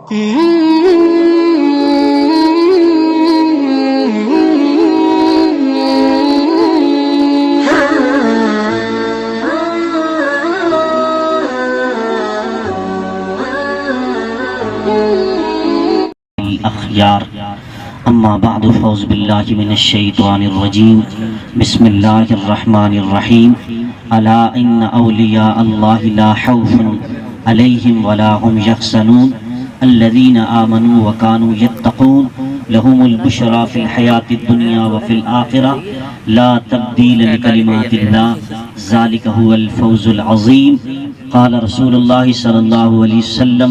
الأخيار أما بعد فأعوذ بالله من الشيطان الرجيم بسم الله الرحمن الرحيم ألا إن أولياء الله لا خوف عليهم ولا هم يحزنون الذين آمنوا وكانوا يتقون لهم البشرى في الحياة الدنيا وفي الآخرة لا تبديل لكلمات الله ذلك هو الفوز العظيم قال رسول الله صلى الله عليه وسلم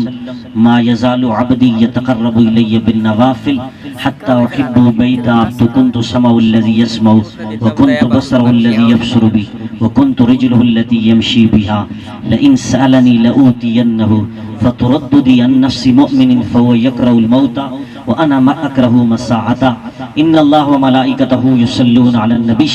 ما يزال عبدي يتقرب إلي بالنوافل حتى أحب بيت عبد كنت سمعه الذي يسمع وكنت بصره الذي يبصر به وكنت رجله التي يمشي بها لئن سألني لأوتينه فترددي عن نفس مؤمن فهو يكره الموت وأنا ما أكره مساعته إن الله وملائكته يصلون على النبي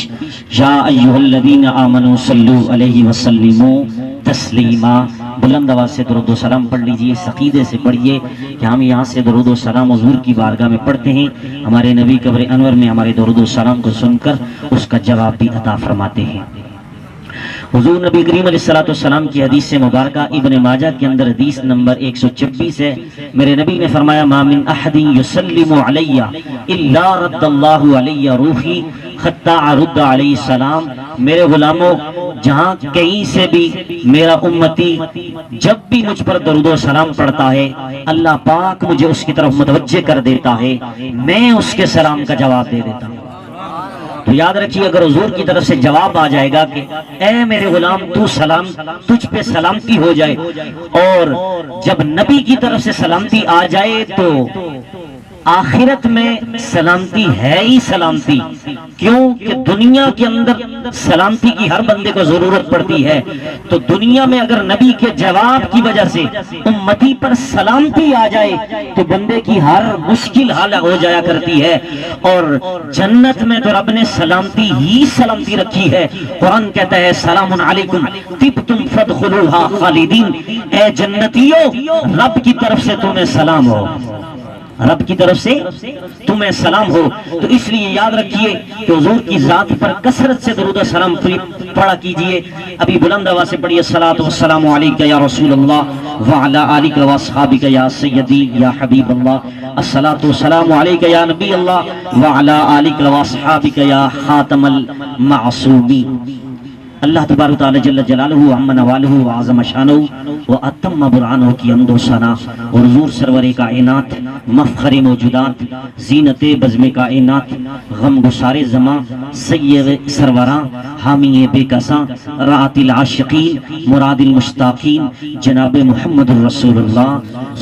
يا أيها الذين آمنوا صلوا عليه وسلموا تسلیما. بلند آواز سے درود و سلام پڑھ لیجئے، اس عقیدے سے پڑھیے کہ ہم یہاں سے درود و سلام حضور کی بارگاہ میں پڑھتے ہیں، ہمارے نبی قبر انور میں ہمارے درود و سلام کو سن کر اس کا جواب بھی عطا فرماتے ہیں. حضور نبی کریم علیہ السلام کی حدیث سے مبارکہ ابن ماجہ کے اندر حدیث نمبر 126 ہے. میرے نبی نے فرمایا ما من احد یسلم علی الا رد اللہ علی روحی حتی ارد علیہ السلام. میرے غلاموں، جہاں کہیں سے بھی میرا امتی جب بھی مجھ پر درود و سلام پڑھتا ہے اللہ پاک مجھے اس کی طرف متوجہ کر دیتا ہے، میں اس کے سلام کا جواب دے دیتا ہوں. تو یاد رکھیے اگر حضور کی طرف سے جواب آ جائے گا کہ اے میرے غلام تو سلام، تجھ پہ سلامتی ہو جائے، اور جب نبی کی طرف سے سلامتی آ جائے تو آخرت میں سلامتی ہے ہی سلامتی. کیوں کہ دنیا کے اندر سلامتی کی ہر بندے کو ضرورت پڑتی ہے، تو دنیا میں اگر نبی کے جواب کی وجہ سے امتی پر سلامتی آ جائے تو بندے کی ہر مشکل حل ہو جایا کرتی ہے. اور جنت میں تو رب نے سلامتی ہی سلامتی رکھی ہے. قرآن کہتا ہے سلام علیکم طبتم فادخلوها خالدین. اے جنتیوں، رب کی طرف سے تمہیں سلام ہو، رب کی طرف سے تمہیں سلام ہو. تو اس لیے یاد رکھیے کہ حضور کی ذات پر کثرت سے درود و سلام پڑھا کیجئے. ابھی بلند آواز سے پڑھیے الصلاۃ والسلام علیک یا رسول اللہ وعلی آلک واصحابک یا سیدی یا حبیب اللہ. الصلاۃ والسلام علیک یا نبی اللہ وعلی آلک واصحابک یا خاتم المعصومین. اللہ تبارک تعالی جل جلالہ عم نوالہ وعظم شانہ واتم برہانہ کی حمد و ثنا. اور حضور سرور کائنات، مفخر موجودات، زینت بزم کائنات، غم گسار زماں، سید سروراں، حامی بے کساں، راعت العاشقین، مراد المشتاقین، جناب محمد رسول اللہ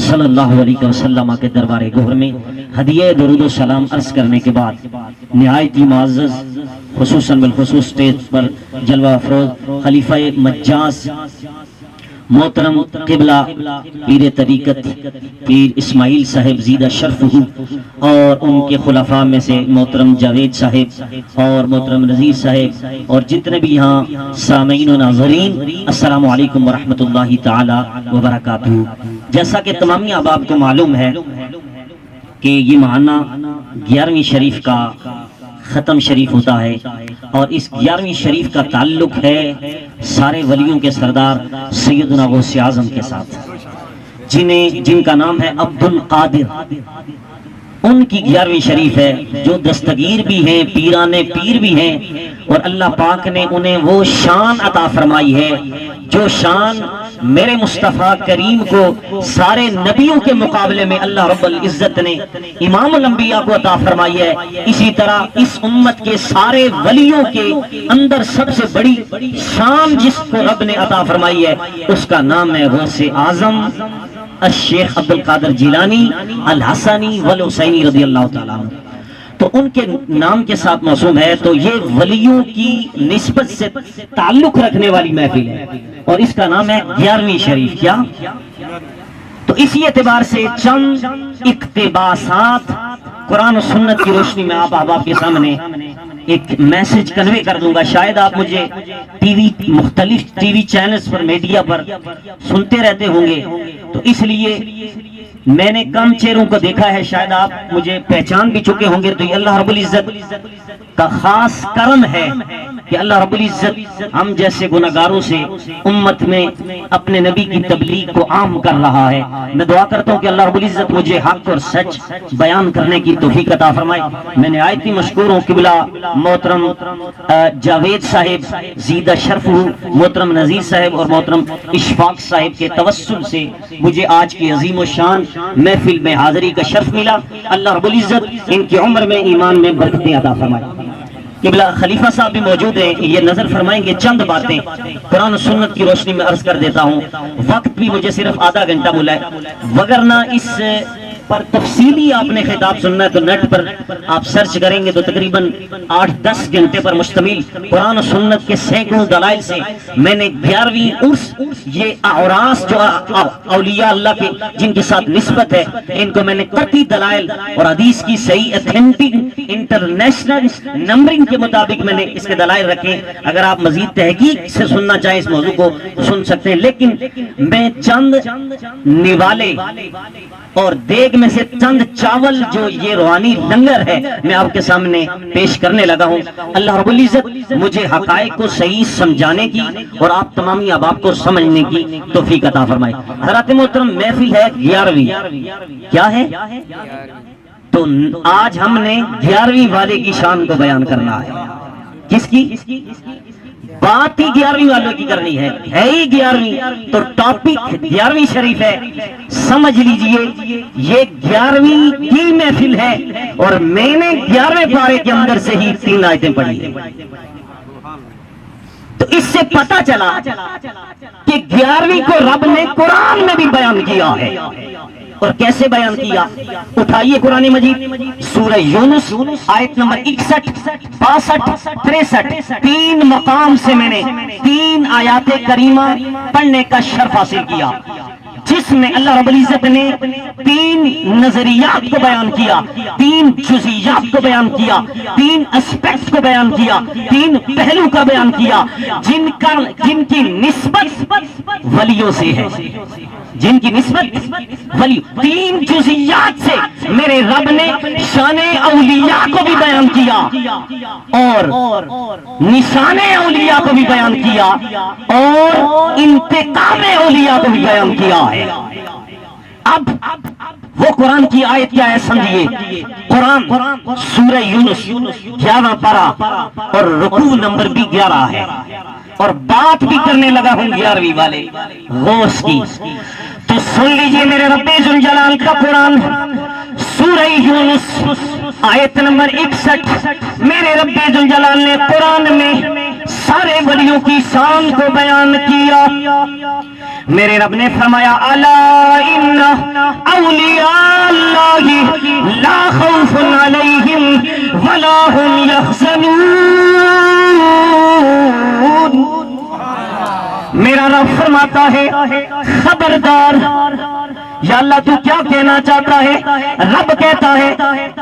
صلی اللہ علیہ وسلم کے دربار گہر میں ہدیہ درود و سلام عرض کرنے کے بعد نہایت ہی معزز خصوصاً بالخصوص اسٹیج پر جلوہ افروز خلیفہ مجاز محترم قبلہ پیر طریقت پیر اسماعیل صاحب زیدہ شرف ہو، اور ان کے خلفاء میں سے محترم جاوید صاحب اور محترم نذیر صاحب اور جتنے بھی یہاں سامعین و ناظرین، السلام علیکم ورحمۃ اللہ تعالی وبرکاتہ. جیسا کہ تمامی احباب کو معلوم ہے کہ یہ ماہانہ 11ویں شریف کا ختم شریف ہوتا ہے، اور اس 11ویں شریف کا تعلق ہے سارے ولیوں کے سردار سیدنا غوث اعظم کے ساتھ، جن کا نام ہے عبد القادر. ان کی 11ویں شریف ہے جو دستگیر بھی ہیں، پیران پیر بھی ہیں، اور اللہ پاک نے انہیں وہ شان عطا فرمائی ہے جو شان میرے مصطفیٰ کریم کو سارے نبیوں کے مقابلے میں اللہ رب العزت نے امام الانبیاء کو عطا فرمائی ہے. اسی طرح اس امت کے سارے ولیوں کے اندر سب سے بڑی شان جس کو رب نے عطا فرمائی ہے اس کا نام ہے غوث اعظم الشیخ عبد القادر جیلانی الحسنی والحسینی رضی اللہ تعالیٰ عنہ. تو ان کے نام کے ساتھ موسوم ہے، تو یہ ولیوں کی نسبت سے تعلق رکھنے والی محفل ہے، اور اس کا نام ہے 11ویں شریف. کیا؟ تو اسی اعتبار سے چند اقتباسات قرآن و سنت کی روشنی میں آپ احباب کے سامنے ایک میسج کنوے کر دوں گا. شاید آپ مجھے مختلف ٹی وی چینلز پر میڈیا پر سنتے رہتے ہوں گے, تو اس لیے میں نے کم چہروں کو دیکھا ہے, شاید آپ مجھے پہچان بھی چکے ہوں گے. تو یہ اللہ رب العزت کا خاص کرم ہے کہ اللہ رب العزت ہم جیسے گناہگاروں سے امت میں اپنے نبی کی تبلیغ کو عام کر رہا ہے. میں دعا کرتا ہوں کہ اللہ رب العزت مجھے حق اور سچ بیان کرنے کی توفیق عطا فرمائے. میں نہایت ہی مشکور ہوں قبلہ محترم جاوید صاحب زیدہ شرف ہوں, محترم نذیر صاحب اور محترم اشفاق صاحب کے توسل سے مجھے آج کی عظیم و شان محفل میں حاضری کا شرف ملا. اللہ رب العزت ان کی عمر میں ایمان میں برکتیں عطا فرمائے. قبلہ خلیفہ صاحب بھی موجود ہیں, یہ نظر فرمائیں گے چند باتیں قرآن و سنت کی روشنی میں عرض کر دیتا ہوں. وقت بھی مجھے صرف آدھا گھنٹہ ملا ہے, وگرنہ اس پر تفصیلی آپ نے خطاب سننا ہے تو نیٹ پر آپ سرچ کریں گے تو تقریباً 8-10 گھنٹے پر مشتمل قرآن و سنت کے سینکڑوں دلائل سے میں نے 11ویں عرس, یہ اعراس جو اولیاء اللہ کے جن کے ساتھ نسبت ہے, ان کو میں نے قطعی دلائل اور حدیث کی صحیح اتھینٹک انٹرنیشنل نمبرنگ کے مطابق میں نے اس کے دلائل رکھے. اگر آپ مزید تحقیق سے سننا چاہیں اس موضوع کو سن سکتے ہیں, لیکن میں چند نوالے اور دیگ میں سے چند چاول جو یہ روحانی لنگر ہے میں آپ کے سامنے پیش کرنے لگا ہوں. اللہ رب العزت مجھے حقائق کو صحیح سمجھانے کی اور آپ تمامی احباب کو سمجھنے کی توفیق عطا فرمائے. حضرات محترم, محفل ہے 11ویں, کیا ہے؟ تو آج ہم نے 11ویں والے کی شان کو بیان کرنا ہے. کس کی بات ہی 11ویں والوں کی کرنی ہے ہی 11ویں, تو ٹاپک 11ویں شریف ہے. سمجھ لیجئے یہ 11ویں کی محفل ہے اور میں نے 11ویں پارے کے اندر سے ہی 3 آیتیں پڑھی ہیں. تو اس سے پتا چلا کہ 11ویں کو رب نے قرآن میں بھی بیان کیا ہے. اور کیسے بیان کیا؟ اٹھائیے قرآن مجید سورہ یونس آیت نمبر 61, 62, 63, 3 مقام سے میں نے 3 آیات کریمہ پڑھنے کا شرف حاصل کیا, جس میں اللہ رب العزت نے 3 نظریات کو بیان کیا, 3 جزئیات کو بیان کیا, 3 اسپیکٹ کو بیان کیا, 3 پہلو کا بیان کیا, جن کی نسبت ولیوں سے ہے, جن کی نسبت ولی. 3 جزئیات سے میرے رب نے شان اولیاء کو بھی بیان کیا اور نشان اولیاء کو بھی بیان کیا اور انتقام اولیاء کو بھی بیان کیا ہے. اب وہ قرآن کی آیت کیا ہے سمجھیے. قرآن سورہ یونس 11 پارہ اور رکوع نمبر بھی 11 ہے, اور بات بھی کرنے لگا ہوں 11ویں والے غوث کی. تو سن لیجئے میرے رب ذوالجلال کا قرآن سورہ یونس آیت نمبر 61. میرے رب ذوالجلال نے قرآن میں سارے ولیوں کی شان کو بیان کیا. میرے رب نے فرمایا الا ان اولیاء اللہ لا خوف علیہم ولا هم یحزنون. میرا رب فرماتا ہے خبردار. یا اللہ تو کیا کہنا چاہتا ہے؟ رب کہتا ہے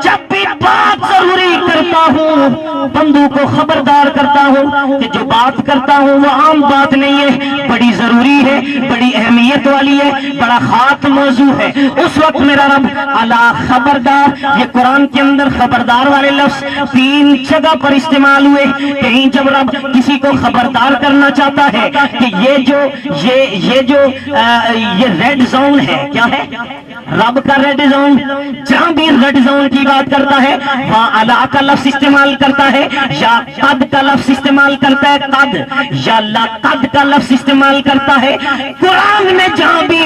جب بھی بات ضروری کرتا ہوں بندوں کو خبردار کرتا ہوں کہ جو بات کرتا ہوں وہ عام بات نہیں ہے, بڑی ضروری ہے, بڑی اہمیت والی ہے, بڑا خاص موضوع ہے. اس وقت میرا رب الا خبردار, یہ قرآن کے اندر خبردار والے لفظ 3 جگہ پر استعمال ہوئے. کہیں جب رب کسی کو خبردار کرنا چاہتا ہے کہ یہ ریڈ زون ہے, کیا ہے رب کا ریڈ زون, جہاں بھی ریڈ زون کی بات کرتا ہے وہاں الا کا لفظ استعمال کرتا ہے, یا قد کا لفظ استعمال کرتا ہے, قد یا لقد کا لفظ استعمال کرتا ہے. قرآن میں جہاں بھی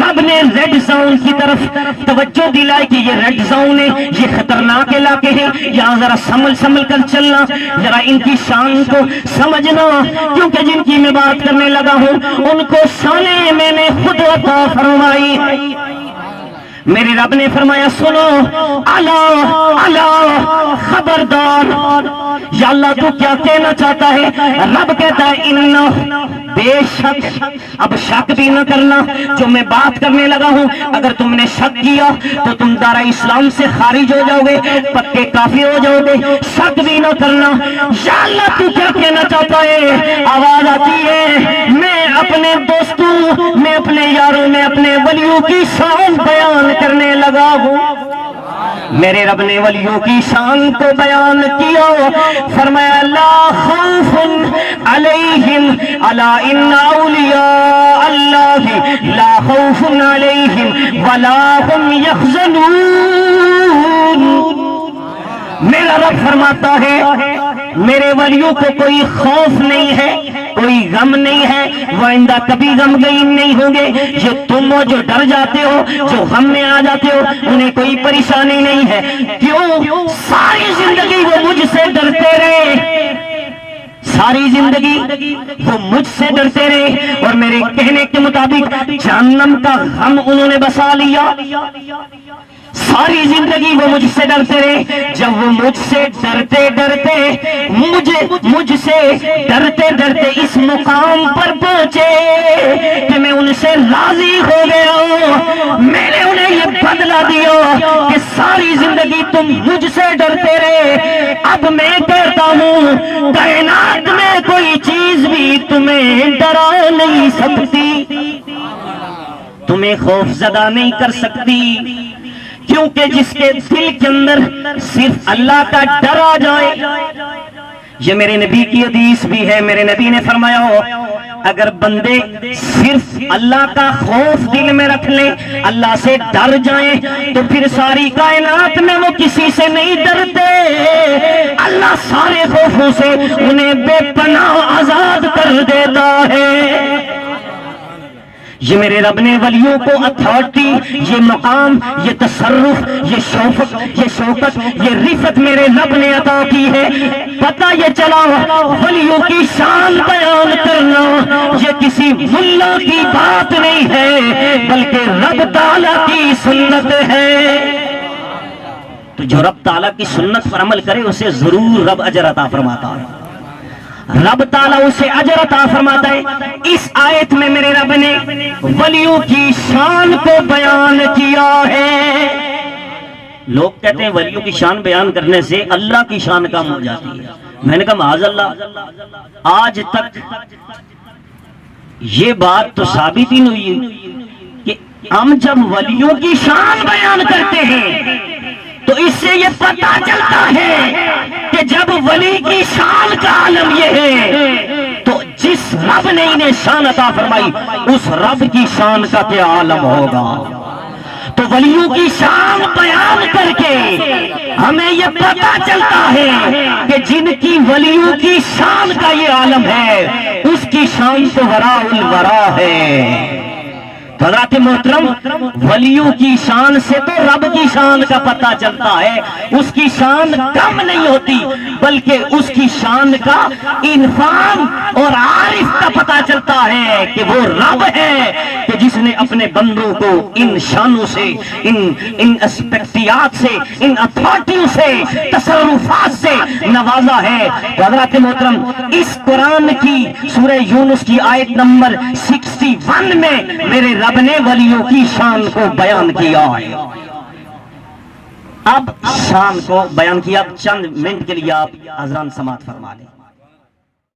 رب نے ریڈ زون کی طرف توجہ دلائی کہ یہ ریڈ زون ہے, یہ خطرناک علاقے ہیں, یہاں ذرا سنبھل کر چلنا, ذرا ان کی شان کو سمجھنا, کیونکہ جن کی میں بات کرنے لگا ہوں ان کو شانیں میں نے خود عطا فرمائی. میرے رب نے فرمایا سنو، الا خبردار، یا اللہ تو کیا کہنا چاہتا ہے؟ رب کہتا ہے بے شک، اب شک بھی نہ کرنا، جو میں بات کرنے لگا ہوں اگر تم نے شک کیا تو تم دارا اسلام سے خارج ہو جاؤ گے، پکے کافر ہو جاؤ گے، شک بھی نہ کرنا۔ یا اللہ تو کیا کہنا چاہتا ہے؟ آواز آتی ہے، میں اپنے دوستوں، میں اپنے یاروں، میں اپنے ولیوں کی شان بیان کرنے لگا ہوں۔ میرے رب نے ولیوں کی شان کو بیان کیا، فرمایا لا خوف علیہم الا ان اولیاء اللہ لا خوف علیہم ولا هم یحزنون۔ میرا رب فرماتا ہے میرے ولیوں کو کوئی خوف نہیں ہے، کوئی غم نہیں ہے، وہ آئندہ کبھی غمگین نہیں ہوں گے۔ یہ تم ہو جو ڈر جاتے ہو، جو غم میں آ جاتے ہو، انہیں کوئی پریشانی نہیں ہے۔ کیوں؟ ساری زندگی وہ مجھ سے ڈرتے رہے، ساری زندگی وہ مجھ سے ڈرتے رہے، اور میرے کہنے کے مطابق جہنم کا غم انہوں نے بسا لیا۔ ساری زندگی وہ مجھ سے ڈرتے رہے، جب وہ مجھ سے ڈرتے ڈرتے مجھ سے ڈرتے ڈرتے اس مقام پر پہنچے کہ میں ان سے راضی ہو گیا، میں نے انہیں یہ بدلہ دیا کہ ساری زندگی تم مجھ سے ڈرتے رہے، اب میں کہتا ہوں کائنات میں کوئی چیز بھی تمہیں ڈرا نہیں سکتی، تمہیں خوف زدہ نہیں کر سکتی، کیونکہ جس کے دل کے اندر صرف اللہ کا ڈر آ جائے۔ یہ میرے نبی کی حدیث بھی ہے، میرے نبی نے فرمایا ہو اگر بندے صرف اللہ کا خوف دل میں رکھ لیں، اللہ سے ڈر جائیں، تو پھر ساری کائنات میں وہ کسی سے نہیں ڈرتے، اللہ سارے خوفوں سے انہیں بے پناہ آزاد کر دیتا ہے۔ یہ میرے رب نے ولیوں کو اتھارٹی، یہ مقام، یہ تصرف، یہ شوکت، یہ رفت میرے رب نے عطا کی ہے۔ پتہ یہ چلا ولیوں کی شان بیان کرنا یہ کسی ملا کی بات نہیں ہے، بلکہ رب تعالیٰ کی سنت ہے۔ تو جو رب تعالیٰ کی سنت پر عمل کرے اسے ضرور رب اجر عطا فرماتا ہے، رب تعالیٰ اسے اجر عطا فرماتا ہے۔ اس آیت میں میرے رب نے ولیوں کی شان کو بیان کیا ہے۔ لوگ کہتے ہیں ولیوں کی شان بیان کرنے سے اللہ کی شان کم ہو جاتی ہے، میں نے کہا معاذ اللہ، آج تک یہ بات تو ثابت ہی نہیں ہوئی کہ ہم جب ولیوں کی شان بیان کرتے ہیں تو اس سے یہ پتہ چلتا ہے کہ جب ولی کی شان کا عالم یہ ہے تو جس رب نے انہیں شان عطا فرمائی اس رب کی شان کا کیا عالم ہوگا۔ تو ولیوں کی شان بیان کر کے ہمیں یہ پتہ چلتا ہے کہ جن کی ولیوں کی شان کا یہ عالم ہے اس کی شان تو وراء الورا ہے۔ حضرات محترم، ولیوں کی شان سے تو رب کی شان کا پتہ چلتا ہے، اس کی شان کم نہیں ہوتی بلکہ اس کی شان کا انفام اور عارف کا پتہ چلتا ہے کہ وہ رب ہے کہ جس نے اپنے بندوں کو ان شانوں سے، ان اسپیکٹیات سے، ان اتھارٹیوں سے، تصرفات سے نوازا ہے۔ حضرات محترم، اس قرآن کی سورہ یونس کی آیت نمبر 61 میں میرے رب نے ولیوں کی شان کو بیان کیا ہے۔ اب شان کو بیان کیا، اب چند منٹ کے لیے آپ حضران سماعت فرما لیں۔